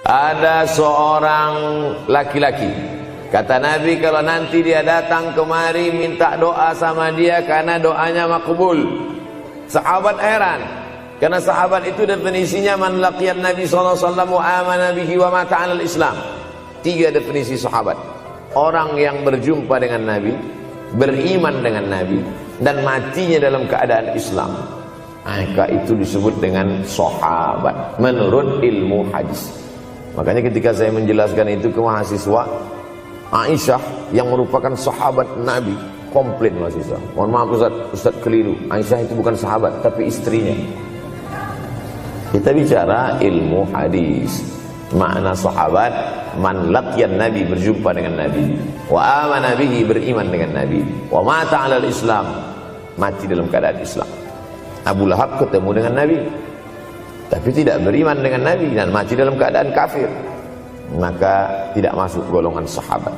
Ada seorang laki-laki, kata Nabi, kalau nanti dia datang kemari minta doa sama dia karena doanya makbul. Sahabat heran, karena sahabat itu definisinya man laqiyan Nabi sallallahu alaihi wasallam wa amana bihi wa mata 'alal Islam. 3 definisi sahabat. Orang yang berjumpa dengan Nabi, beriman dengan Nabi, dan matinya dalam keadaan Islam. Maka itu disebut dengan sahabat menurut ilmu hadis. Makanya ketika saya menjelaskan itu ke mahasiswa, Aisyah yang merupakan sahabat Nabi komplain mahasiswa. Mohon maaf Ustaz keliru. Aisyah itu bukan sahabat tapi istrinya. Kita bicara ilmu hadis. Makna sahabat man laqiyan Nabi, berjumpa dengan Nabi, wa amana bihi, beriman dengan Nabi, wa mata 'alal Islam, mati dalam keadaan Islam. Abu Lahab ketemu dengan Nabi tapi tidak beriman dengan Nabi dan mati dalam keadaan kafir, maka tidak masuk golongan sahabat.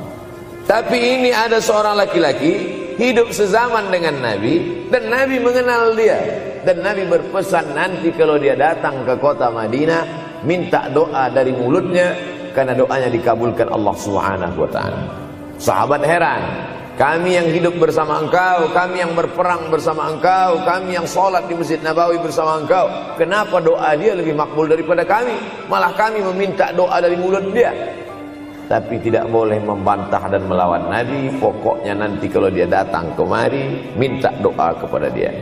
Tapi ini ada seorang laki-laki hidup sezaman dengan Nabi dan Nabi mengenal dia, dan Nabi berpesan nanti kalau dia datang ke kota Madinah minta doa dari mulutnya karena doanya dikabulkan Allah Subhanahu wa taala. Sahabat heran, kami yang hidup bersama engkau, kami yang berperang bersama engkau, kami yang sholat di Masjid Nabawi bersama engkau, kenapa doa dia lebih makbul daripada kami? Malah kami meminta doa dari mulut dia. Tapi tidak boleh membantah dan melawan Nabi. Pokoknya nanti kalau dia datang kemari minta doa kepada dia.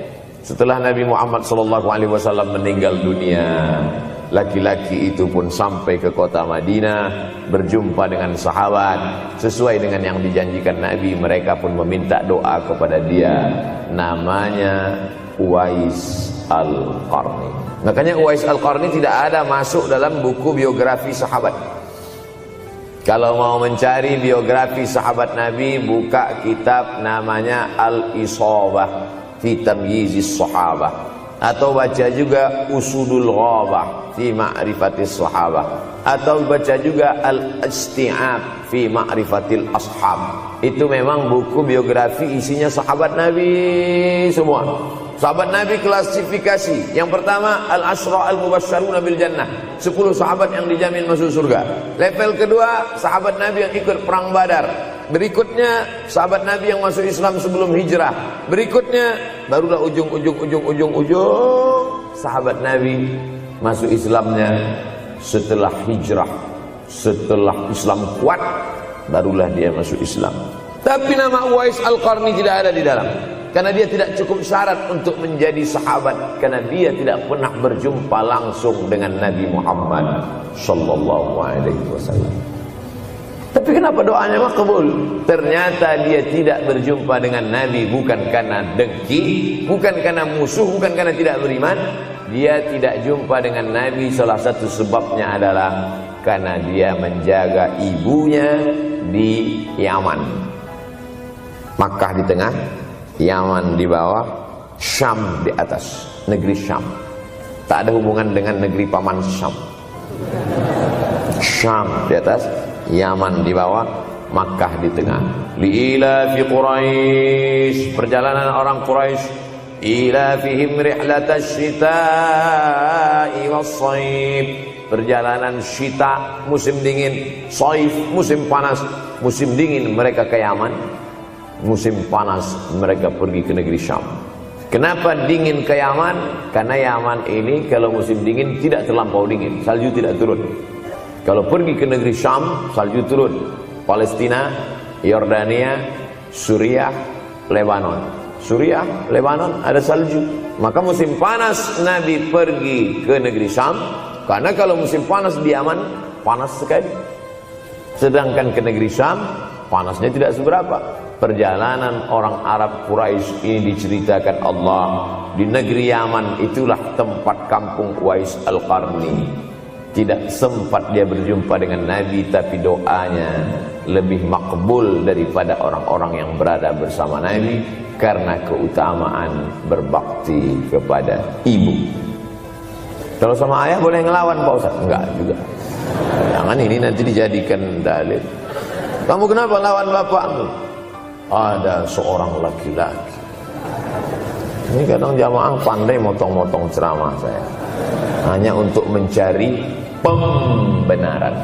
Setelah Nabi Muhammad SAW meninggal dunia, laki-laki itu pun sampai ke kota Madinah, berjumpa dengan sahabat. Sesuai dengan yang dijanjikan Nabi, mereka pun meminta doa kepada dia. Namanya Uwais Al-Qarni. Makanya Uwais Al-Qarni tidak ada masuk dalam buku biografi sahabat. Kalau mau mencari biografi sahabat Nabi, buka kitab namanya Al-Isabah fi Tamyizis Sahabah, atau baca juga Usudul Ghabah fi Ma'rifatis Sahabah, atau baca juga Al-Isti'ab fi Ma'rifatil Ashab. Itu memang buku biografi isinya sahabat Nabi semua. Sahabat Nabi klasifikasi. Yang pertama, Al-Ashra Al-Mubashsharuna bil Jannah, 10 sahabat yang dijamin masuk surga. Level kedua, sahabat Nabi yang ikut perang Badar. Berikutnya, sahabat Nabi yang masuk Islam sebelum hijrah. Berikutnya, barulah ujung sahabat Nabi masuk Islamnya setelah hijrah. Setelah Islam kuat, barulah dia masuk Islam. Tapi nama Uwais Al-Qarni tidak ada di dalam, karena dia tidak cukup syarat untuk menjadi sahabat, karena dia tidak pernah berjumpa langsung dengan Nabi Muhammad sallallahu alaihi wasallam. Tapi kenapa doanya makbul? Ternyata dia tidak berjumpa dengan Nabi bukan karena dengki, bukan karena musuh, bukan karena tidak beriman. Dia tidak jumpa dengan Nabi, salah satu sebabnya adalah karena dia menjaga ibunya di Yaman. Makkah di tengah, Yaman di bawah, Syam di atas, negeri Syam. Tak ada hubungan dengan negeri paman Syam. Syam di atas, Yaman di bawah, Makkah di tengah. Liila fi Quraisy, perjalanan orang Quraisy. Ila fihim rihlatash shita'i was-shaif, perjalanan syita musim dingin, shaif musim panas. Musim dingin mereka ke Yaman, musim panas mereka pergi ke negeri Syam. Kenapa dingin ke Yaman? Karena Yaman ini kalau musim dingin tidak terlampau dingin, salju tidak turun. Kalau pergi ke negeri Syam, salju turun. Palestina, Yordania, Suriah, Lebanon. Suriah, Lebanon ada salju. Maka musim panas Nabi pergi ke negeri Syam, karena kalau musim panas di Yaman panas sekali. Sedangkan ke negeri Syam panasnya tidak seberapa. Perjalanan orang Arab Quraisy ini diceritakan Allah, di negeri Yaman itulah tempat kampung Uwais Al-Qarni. Tidak sempat dia berjumpa dengan Nabi, tapi doanya lebih makbul daripada orang-orang yang berada bersama Nabi, karena keutamaan berbakti kepada ibu. Kalau sama ayah boleh ngelawan Pak Ustaz? Enggak juga. Jangan ini nanti dijadikan dalil. Kamu kenapa lawan bapakmu? Ada seorang laki-laki. Ini kadang jamaah pandai motong-motong ceramah saya, hanya untuk mencari pembenaran.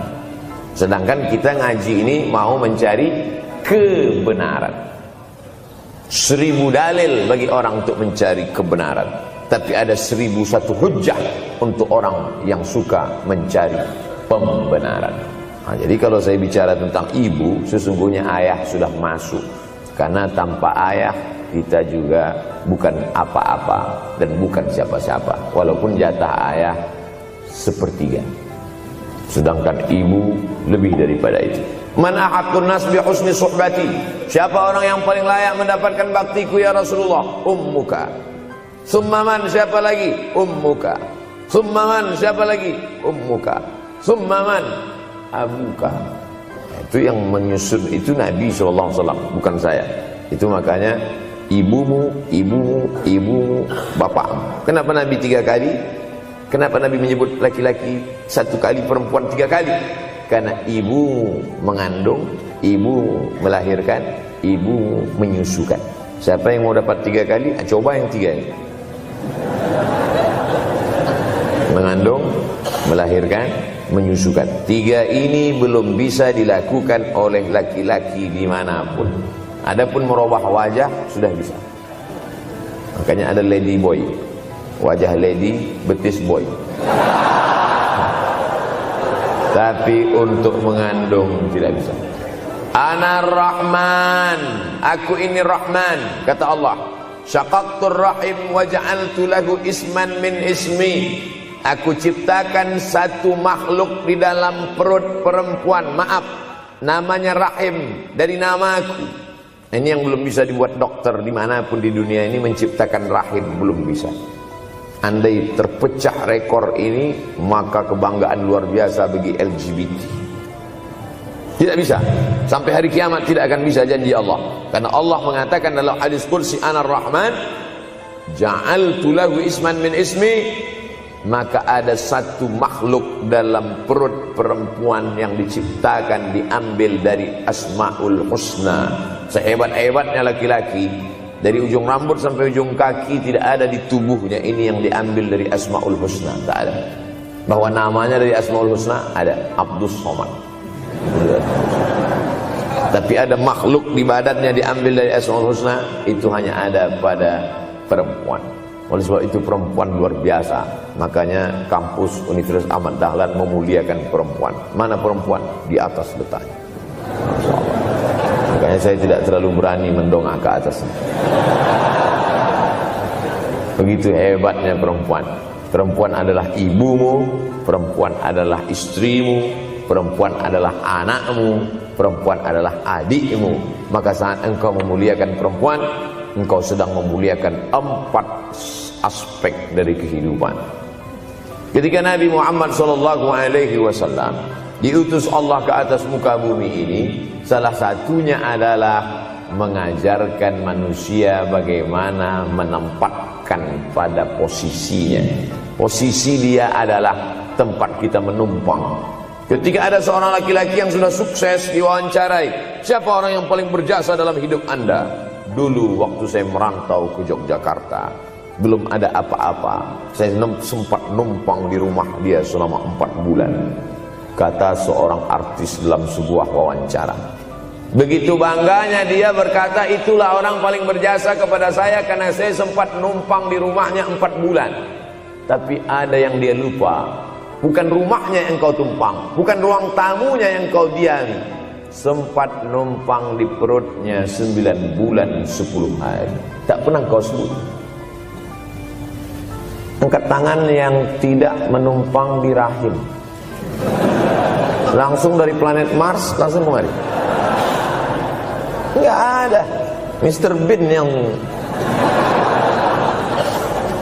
Sedangkan kita ngaji ini mau mencari kebenaran. 1000 dalil bagi orang untuk mencari kebenaran, tapi ada 1001 hujjah untuk orang yang suka mencari pembenaran. Nah, jadi kalau saya bicara tentang ibu, sesungguhnya ayah sudah masuk. Karena tanpa ayah kita juga bukan apa-apa dan bukan siapa-siapa. Walaupun jatah ayah sepertiga, sedangkan ibu lebih daripada itu. Man ahaqqun nas bi husni suhbati. Siapa orang yang paling layak mendapatkan baktiku ya Rasulullah? Ummuka. Summa man, siapa lagi? Ummuka. Summa man, siapa lagi? Ummuka. Summa man, abuka. Itu yang menyusun itu Nabi SAW, bukan saya. Itu makanya ibumu, ibumu, ibumu, bapakmu. Kenapa Nabi 3 kali? Kenapa Nabi menyebut laki-laki 1 kali, perempuan 3 kali? Karena ibu mengandung, ibu melahirkan, ibu menyusukan. Siapa yang mau dapat 3 kali? Coba yang 3 ini. Mengandung, melahirkan, menyusukan. 3 ini belum bisa dilakukan oleh laki-laki dimanapun. Adapun merubah wajah sudah bisa. Makanya ada lady boy, wajah lady, betis boy. Tapi untuk mengandung tidak bisa. Ana Rahman, aku ini Rahman, kata Allah. Syaqaqtur rahim wa ja'altu lahu isman min ismi. Aku ciptakan satu makhluk di dalam perut perempuan, maaf, namanya rahim, dari namaku. Ini yang belum bisa dibuat dokter dimanapun di dunia ini, menciptakan rahim, belum bisa. Andai terpecah rekor ini, maka kebanggaan luar biasa bagi LGBT. Tidak bisa. Sampai hari kiamat tidak akan bisa, janji Allah. Karena Allah mengatakan dalam hadis qudsi, Anar Rahman, ja'altu lahu isman min ismi. Maka ada satu makhluk dalam perut perempuan yang diciptakan, diambil dari Asmaul Husna. Sehebat-hebatnya laki-laki, dari ujung rambut sampai ujung kaki tidak ada di tubuhnya ini yang diambil dari Asmaul Husna, tak ada. Bahwa namanya dari Asmaul Husna ada, Abdus Somad. Tapi ada makhluk di badannya diambil dari Asmaul Husna, itu hanya ada pada perempuan. Oleh sebab itu perempuan luar biasa. Makanya kampus Universitas Ahmad Dahlan memuliakan perempuan. Mana perempuan? Di atas letaknya. Makanya saya tidak terlalu berani mendongak ke atas. Begitu hebatnya perempuan. Perempuan adalah ibumu, perempuan adalah istrimu, perempuan adalah anakmu, perempuan adalah adikmu. Maka saat engkau memuliakan perempuan, engkau sedang memuliakan 4 aspek dari kehidupan. Ketika Nabi Muhammad SAW diutus Allah ke atas muka bumi ini, salah satunya adalah mengajarkan manusia bagaimana menempatkan pada posisinya. Posisi dia adalah tempat kita menumpang. Ketika ada seorang laki-laki yang sudah sukses diwawancarai, siapa orang yang paling berjasa dalam hidup Anda? Dulu waktu saya merantau ke Yogyakarta, belum ada apa-apa, saya sempat numpang di rumah dia selama 4 bulan. Kata seorang artis dalam sebuah wawancara. Begitu bangganya dia berkata, itulah orang paling berjasa kepada saya karena saya sempat numpang di rumahnya 4 bulan. Tapi ada yang dia lupa, bukan rumahnya yang kau tumpang, bukan ruang tamunya yang kau diami. Sempat numpang di perutnya 9 bulan 10 hari. Tak pernah kau sebut. Angkat tangan yang tidak menumpang di rahim. Langsung dari planet Mars langsung kemari. Enggak ada. Mr. Bean yang...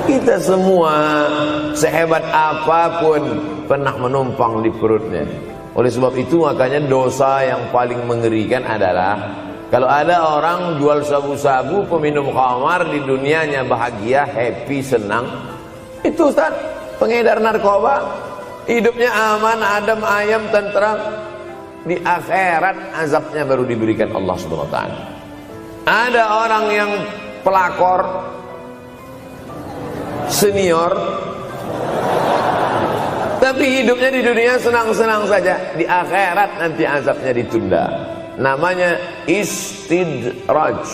Kita semua sehebat apapun pernah menumpang di perutnya. Oleh sebab itu makanya dosa yang paling mengerikan adalah kalau ada orang jual sabu-sabu, peminum khamar, di dunianya bahagia, happy, senang. Itu Ustaz, pengedar narkoba, hidupnya aman, adem, ayam, tentram. Di akhirat azabnya baru diberikan Allah Subhanahu wa taala. Ada orang yang pelakor senior Tapi hidupnya di dunia senang-senang saja, di akhirat nanti azabnya ditunda. Namanya istidraj.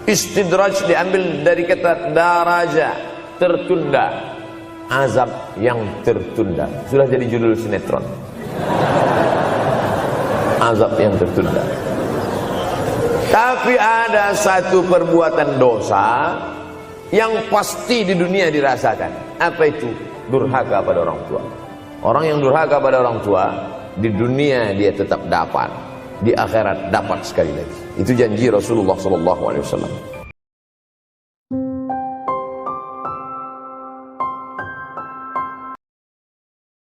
Istidraj diambil dari kata daraja, tertunda. Azab yang tertunda. Sudah jadi judul sinetron. Azab yang tertunda. Tapi ada satu perbuatan dosa yang pasti di dunia dirasakan. Apa itu? Durhaka pada orang tua. Orang yang durhaka pada orang tua, di dunia dia tetap dapat, di akhirat dapat sekali lagi. Itu janji Rasulullah SAW.